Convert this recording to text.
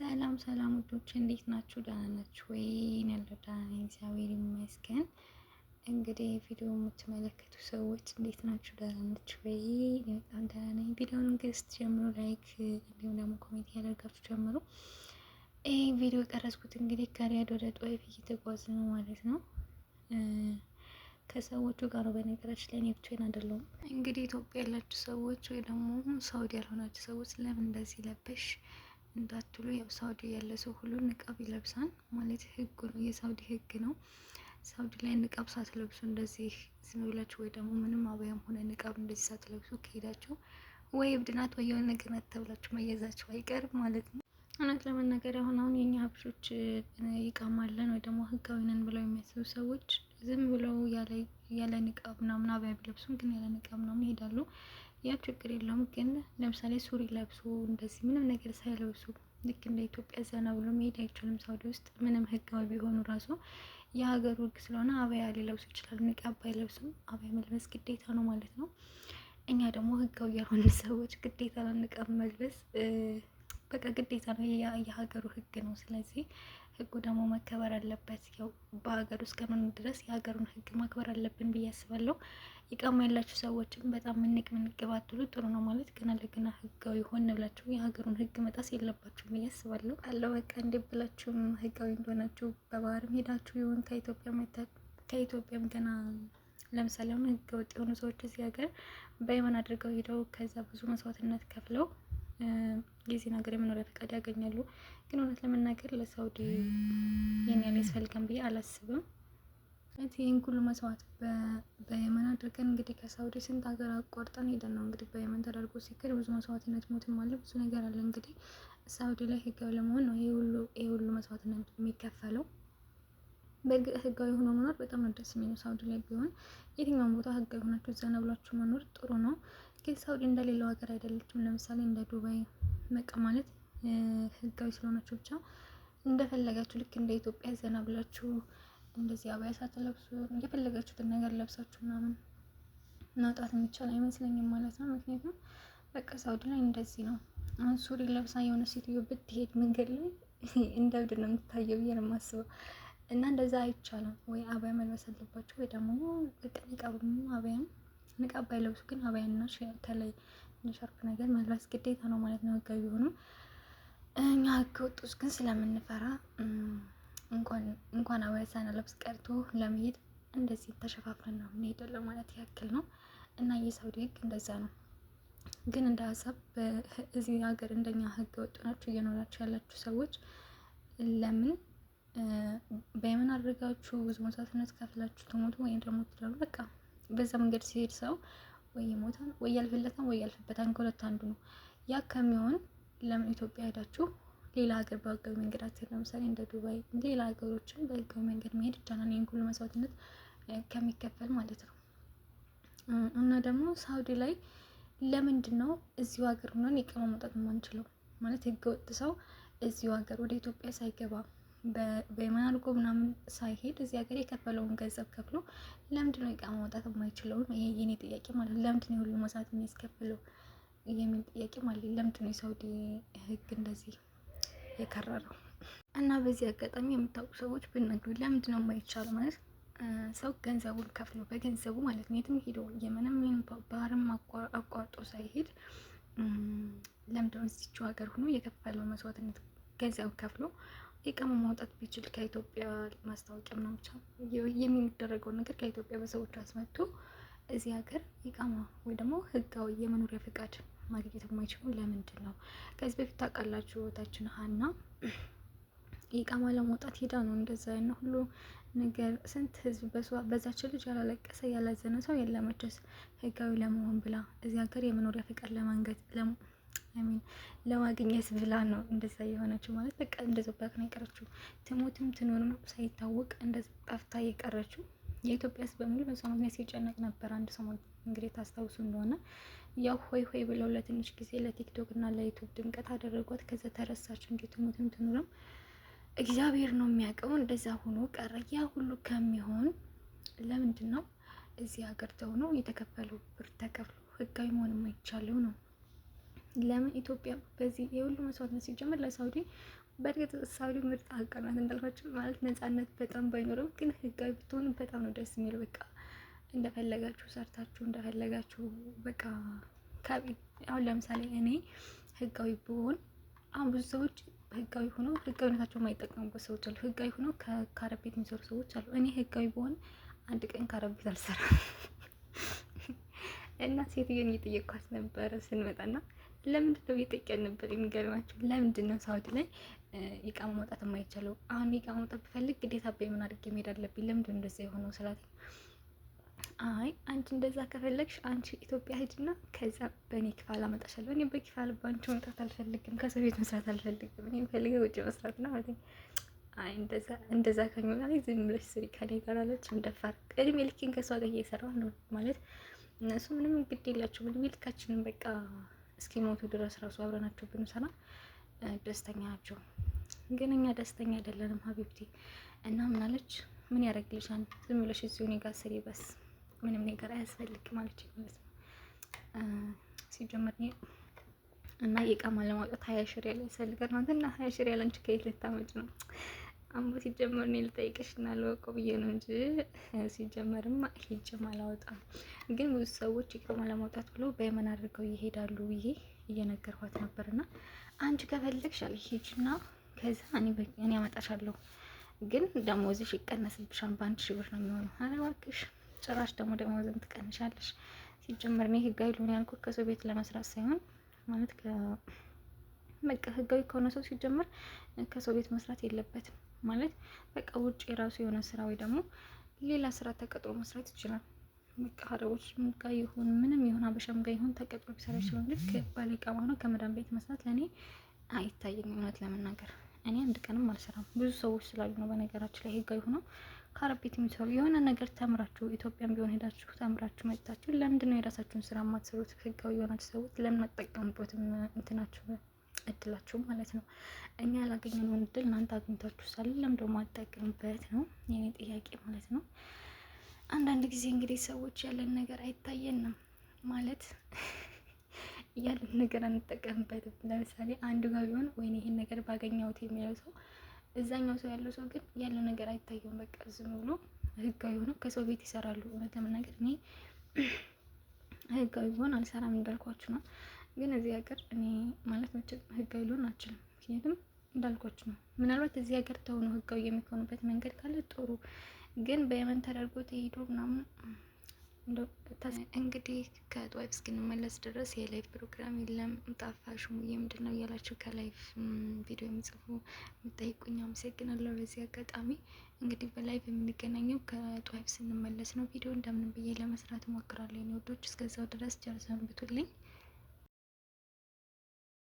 ሰላም ሰላም ውዶች እንዴት ናችሁ? ደህና ናችሁ ወይ? ያለው ደህና ነኝ እግዚአብሔር ይመስገን። እንግዲህ ቪዲዮ የምትመለከቱ ሰዎች እንዴት ናችሁ? ደህና ናችሁ ወይ? በጣም ደህና ነኝ። ቪዲዮውን እንግዲህ ስትጀምሩ ላይክ እንዲሁም ደግሞ ኮሜንት ያደርጋችሁ ጀምሩ። ይህ ቪዲዮ የቀረጽኩት እንግዲህ ከሪያድ ወደ ጦይፍ እየተጓዝ ነው ማለት ነው። ከሰዎቹ ጋር ነው። በነገራችን ላይ እኔ ብቻዬን አይደለሁም። እንግዲህ ኢትዮጵያ ያላችሁ ሰዎች ወይ ደግሞ ሳውዲ ያልሆናችሁ ሰዎች ለምን እንደዚህ ለበሽ እንዳትሉ፣ ያው ሳውዲ ያለ ሰው ሁሉ ንቃብ ይለብሳል ማለት ህጉ ነው፣ የሳውዲ ህግ ነው። ሳውዲ ላይ ንቃብ ሳትለብሱ እንደዚህ ዝም ብላችሁ ወይ ደግሞ ምንም አበያም ሆነ ንቃብ እንደዚህ ሳትለብሱ ከሄዳችሁ ወይ እብድ ናት ወይ የሆነ ነገር ናት ተብላችሁ መያዛችሁ አይቀርም ማለት ነው። እውነት ለመናገር አሁን የኛ ሀበሾች ይቃማለን ወይ ደግሞ ህጋዊ ነን ብለው የሚያስቡ ሰዎች ዝም ብለው ያለ ንቃብ ምናምን አበያ ቢለብሱም ግን ያለ ንቃብ ምናምን ይሄዳሉ። ያ ችግር የለውም። ግን ለምሳሌ ሱሪ ለብሶ እንደዚህ ምንም ነገር ሳይለብሱ ልክ እንደ ኢትዮጵያ ዘና ብሎ መሄድ አይችልም። ሳውዲ ውስጥ ምንም ህጋዊ ቢሆኑ ራሱ የሀገሩ ህግ ስለሆነ አበያ ሊለብሱ ይችላሉ። ንቃብ ባይለብሱም አበያ መልበስ ግዴታ ነው ማለት ነው። እኛ ደግሞ ህጋዊ ያልሆኑ ሰዎች ግዴታ ነው ንቃብ መልበስ፣ በቃ ግዴታ ነው፣ የሀገሩ ህግ ነው። ስለዚህ ህጉ ደግሞ መከበር አለበት። ያው በሀገር ውስጥ ከመኖር ድረስ የሀገሩን ህግ ማክበር አለብን ብዬ አስባለሁ። ይቃማ ያላችሁ ሰዎችም በጣም ምንቅ ባትሉ ጥሩ ነው ማለት ገና ለገና ህጋዊ ሆን ብላችሁ የሀገሩን ህግ መጣስ የለባችሁም ብዬ አስባለሁ። አለው በቃ እንዴ ብላችሁም ህጋዊ እንደሆናችሁ በባህርም ሄዳችሁ ይሁን ከኢትዮጵያም ገና ለምሳሌ አሁን ህገ ወጥ የሆኑ ሰዎች እዚህ ሀገር በየመን አድርገው ሄደው ከዛ ብዙ መስዋዕትነት ከፍለው የዚህ ነገር የመኖሪያ ፈቃድ ያገኛሉ። ግን እውነት ለመናገር ለሳውዲ ይህን ያህል ያስፈልጋል ብዬ አላስብም። ይህን ሁሉ መስዋዕት በየመን አድርገን እንግዲህ ከሳውዲ ስንት ሀገር አቋርጠን ሄደን ነው እንግዲህ በየመን ተደርጎ ሲክር ብዙ መስዋዕትነት ሞትም አለ፣ ብዙ ነገር አለ። እንግዲህ ሳውዲ ላይ ህጋዊ ለመሆን ነው ይሄ ሁሉ መስዋዕትነት የሚከፈለው። ህጋዊ ሆኖ መኖር በጣም ነው ደስ የሚለው። ሳውዲ ላይ ቢሆን የትኛውን ቦታ ህጋዊ ሆናችሁ ዘና ብላችሁ መኖር ጥሩ ነው። ግን ሳውዲ እንደሌላው ሀገር አይደለችም። ለምሳሌ እንደ ዱባይ መቃ ማለት ህጋዊ ስለሆናችሁ ብቻ እንደፈለጋችሁ ልክ እንደ ኢትዮጵያ ዘና ብላችሁ እንደዚህ አበያ ሳትለብሱ የፈለጋችሁትን ነገር ለብሳችሁ ምናምን መውጣት የሚቻል አይመስለኝም ማለት ነው። ምክንያቱም በቃ ሳውዲ ላይ እንደዚህ ነው። አሁን ሱሪ ለብሳ የሆነ ሴትዮ ብትሄድ መንገድ ላይ እንደ እብድ ነው የምታየው ብዬ ነው የማስበው። እና እንደዛ አይቻልም። ወይ አበያ መልበስ አለባቸው ወይ ደግሞ በቃ ንቃብም አበያም ንቃብ ባይለብሱ ግን አበያና ተለይ ሻርፕ ነገር መልበስ ግዴታ ነው ማለት ነው ህጋዊ ቢሆኑም። እኛ ህገ ወጦች ግን ስለምንፈራ እንኳን አበያ ሳንለብስ ቀርቶ ለመሄድ እንደዚህ ተሸፋፍረን ነው እንሄዳለን ማለት ያክል ነው። እና የሳውዲ ህግ እንደዛ ነው። ግን እንደ ሀሳብ እዚህ ሀገር እንደኛ ህገ ወጥ ናችሁ እየኖራችሁ ያላችሁ ሰዎች ለምን በየመን አድርጋችሁ ብዙ መስዋዕትነት ከፍላችሁ ትሞቱ ወይም ደግሞ ትዳሩ በቃ በዛ መንገድ ሲሄድ ሰው ወይ ይሞታል ወይ ያልፍለታል ወይ ያልፍበታል፣ ከሁለት አንዱ ነው። ያ ከሚሆን ለምን ኢትዮጵያ ሄዳችሁ ሌላ ሀገር በህጋዊ መንገድ አትሄዱ? ለምሳሌ እንደ ዱባይ ሌላ ሀገሮችን በህጋዊ መንገድ መሄድ ይቻላል፣ ይህን ሁሉ መስዋዕትነት ከሚከፈል ማለት ነው። እና ደግሞ ሳውዲ ላይ ለምንድን ነው እዚሁ ሀገር ሆነን ኢቃማ መውጣት የማንችለው? ማለት ህገወጥ ሰው እዚሁ ሀገር ወደ ኢትዮጵያ ሳይገባ በየመን አድርጎ ምናምን ሳይሄድ እዚህ ሀገር የከፈለውን ገንዘብ ከፍሎ ለምንድን ነው ኢቃማ መውጣት የማይችለው? ይሄ የኔ ጥያቄ ማለት ነው። ለምንድን ነው ሁሉ መስዋዕት የሚያስከፍለው የሚል ጥያቄ ማለት ነው። ለምንድን ነው የሳውዲ ህግ እንደዚህ የከረረው? እና በዚህ አጋጣሚ የምታውቁ ሰዎች ብትነግሩ ለምንድን ነው የማይቻለው? ማለት ሰው ገንዘቡን ከፍሎ በገንዘቡ ማለት ነው የትም ሄዶ የምንም ባህርም አቋርጦ ሳይሄድ ለምንድን ነው እዚችው ሀገር ሆኖ የከፈለው መስዋዕትነት ገንዘብ ከፍሎ ኢቃማ ማውጣት ቢችል ከኢትዮጵያ ማስታወቂያ ምናምን ብቻ የሚደረገው ነገር ከኢትዮጵያ በሰዎች አስመጥቶ እዚህ ሀገር ኢቃማ ወይ ደግሞ ህጋዊ የመኖሪያ ፈቃድ ማግኘት የማይችሉ ለምንድን ነው? ከዚህ በፊት ታውቃላችሁ እህታችን ሀና ኢቃማ ለማውጣት ሄዳ ነው እንደዛ ያን ሁሉ ነገር ስንት ህዝብ በዛች ልጅ ያላለቀሰ ያላዘነ ሰው የለም መቼስ ህጋዊ ለመሆን ብላ እዚህ ሀገር የመኖሪያ ፈቃድ ለማግኘት ብላ ነው እንደዛ የሆነችው። ማለት በቃ እንደዛ ባክ ነው የቀረችው። ትሞትም ትኖርም ሳይታወቅ እንደዛ ጠፍታ የቀረችው። የኢትዮጵያ ህዝብ በሙሉ በዛ ምክንያት ሲጨነቅ ነበር። አንድ ሰሞን እንግዲህ ታስታውሱ እንደሆነ ያው ሆይ ብለው ለትንሽ ጊዜ ለቲክቶክ እና ለዩቱብ ድምቀት አደረጓት። ከዛ ተረሳች እንጂ ትሞትም ትኖርም እግዚአብሔር ነው የሚያውቀው። እንደዛ ሆኖ ቀረ። ያ ሁሉ ከሚሆን ለምንድን ነው እዚህ ሀገር ተሆኖ የተከፈለው ብር ተከፍሎ ህጋዊ መሆን የማይቻለው ነው? ለምን ኢትዮጵያ በዚህ የሁሉ መስዋዕትነት ሲጀምር ለሳውዲ በእርግጥ ሳውዲ ምርጥ ሀገር ናት እንዳልኳቸው ማለት ነፃነት በጣም ባይኖርም ግን ህጋዊ ብትሆኑ በጣም ነው ደስ የሚል። በቃ እንደፈለጋችሁ ሰርታችሁ እንደፈለጋችሁ በቃ አሁን ለምሳሌ እኔ ህጋዊ ብሆን አሁን ብዙ ሰዎች ህጋዊ ሆነው ህጋዊነታቸው የማይጠቀሙበት ሰዎች አሉ። ህጋዊ ሆነው ከአረብ ቤት የሚሰሩ ሰዎች አሉ። እኔ ህጋዊ ብሆን አንድ ቀን ከአረብ ቤት አልሰራም። እና ሴትዮን እየጠየኳት ነበረ ስንመጣና ለምንድን ነው እየጠየቅን ነበር። የሚገርማቸው ለምንድን ነው ሳውዲ ላይ ኢቃማ ማውጣት የማይቻለው? አሁን ኢቃማ ማውጣት ብፈልግ ግዴታ በምን አድርጌ መሄድ አለብኝ? ለምንድን ነው እንደዛ የሆነው ስላት፣ አይ አንቺ እንደዛ ከፈለግሽ አንቺ ኢትዮጵያ ሂድና ከዛ በእኔ ኪፋል አመጣሻለሁ። እኔ በኪፋል ባንቺ መውጣት አልፈልግም፣ ከሰው ቤት መስራት አልፈልግም። እኔ የምፈልገው ውጭ መስራት ነው ማለት። አይ እንደዛ ከሚሆን ላይ ዝም ብለሽ ስሪ ከኔ ጋር አለች። እንደፋር እድሜ ልኬን ከሷ ጋር እየሰራሁ ነው ማለት እነሱ ምንም ግድ የላቸውም። እድሜ ልካችንን በቃ እስኪሞቱ ድረስ ራሱ አብረናቸው ብንሰራ ደስተኛ ናቸው። ግን እኛ ደስተኛ አይደለንም ሀቢብቲ። እና ምናለች ምን ያደርግልሻል? ዝም ብለሽ እዚሁ እኔ ጋር ስሪ በስ ምንም ነገር አያስፈልግም ማለት ነው። ሲጀመር እና የኢቃማ ለማውጣት 20 ሺህ ሪያል ያስፈልጋል ማለት እና 20 ሺህ ሪያል አንቺ ከየት ልታመጭ ነው? አምቦ ሲጀመር እኔ ልጠይቅሽ እና ልወቀው ብዬ ነው እንጂ ሲጀመርማ ሂጅም አላወጣም። ግን ብዙ ሰዎች ኢቃማ ለማውጣት ብለው በየመን አድርገው ይሄዳሉ ብዬ እየነገርኳት ነበር። እና አንቺ ከፈለግሽ አለ ሂጅና ከዛ እኔ አመጣሻለሁ፣ ግን ደሞዝሽ ይቀነስብሻል። በ1 ሺህ ብር ነው የሚሆነው። ኧረ እባክሽ ጭራሽ ደግሞ ደሞዝም ትቀንሻለሽ። ሲጀመር እኔ ህጋዊ ልሆን ያልኩት ከሰው ቤት ለመስራት ሳይሆን ማለት በቃ ህጋዊ ከሆነ ሰው ሲጀመር ከሰው ቤት መስራት የለበትም ማለት በቃ ውጭ የራሱ የሆነ ስራ ወይ ደግሞ ሌላ ስራ ተቀጥሮ መስራት ይችላል። በቃ አረቦች ጋር ይሁን ምንም ይሁን አበሻም ጋር ይሁን ተቀጥሮ ቢሰራ ይችላል። ግን ባለ ኢቃማ ሆኖ ከመዳም ቤት መስራት ለእኔ አይታየኝም። እውነት ለመናገር እኔ አንድ ቀንም አልሰራም። ብዙ ሰዎች ስላሉ ነው በነገራችን ላይ ህጋዊ ሆኖ ከአረብ ቤት የሚሰሩ የሆነ ነገር ተምራችሁ ኢትዮጵያም ቢሆን ሄዳችሁ ተምራችሁ መጥታችሁ ለምንድን ነው የራሳችሁን ስራ የማትሰሩት? ህጋዊ የሆናችሁ ሰዎች ለምን አትጠቀሙበትም? እንትናችሁ እድላችሁ ማለት ነው። እኛ ያላገኘነውን እድል እናንተ አግኝታችሁ ሳለ ለምን ደግሞ አትጠቀሙበት ነው የኔ ጥያቄ ማለት ነው። አንዳንድ ጊዜ እንግዲህ ሰዎች ያለን ነገር አይታየንም ማለት ያለን ነገር አንጠቀምበትም። ለምሳሌ አንዱ ጋር ቢሆን ወይኔ ይሄን ነገር ባገኘሁት የሚለው ሰው እዛኛው ሰው ያለው ሰው ግን ያለው ነገር አይታየውም። በቃ ዝም ብሎ ህጋዊ ሆኖ ከሰው ቤት ይሰራሉ። እውነት ለመናገር እኔ ህጋዊ ቢሆን አልሰራም እንዳልኳችሁ ነው። ግን እዚህ ሀገር እኔ ማለት መቼም ህጋዊ ልሆን አልችልም። ምክንያቱም እንዳልኳችሁ ነው። ምናልባት እዚህ ሀገር ተሆኖ ህጋዊ የሚሆኑበት መንገድ ካለ ጥሩ፣ ግን በየመን ተደርጎ ተሄዶ ምናምን እንግዲህ ከጧይፍ እስክንመለስ ድረስ የላይቭ ፕሮግራም የለም። ጣፋሽ ሙዬ ምንድን ነው እያላችሁ ከላይቭ ቪዲዮ የሚጽፉ የምጠይቁኝ አመሰግናለሁ። በዚህ አጋጣሚ እንግዲህ በላይቭ የምንገናኘው ከጧይፍ ስንመለስ ነው። ቪዲዮ እንደምን ብዬ ለመስራት እሞክራለሁ። ወዶች እስከዛው ድረስ ጨርሰን ብቱልኝ።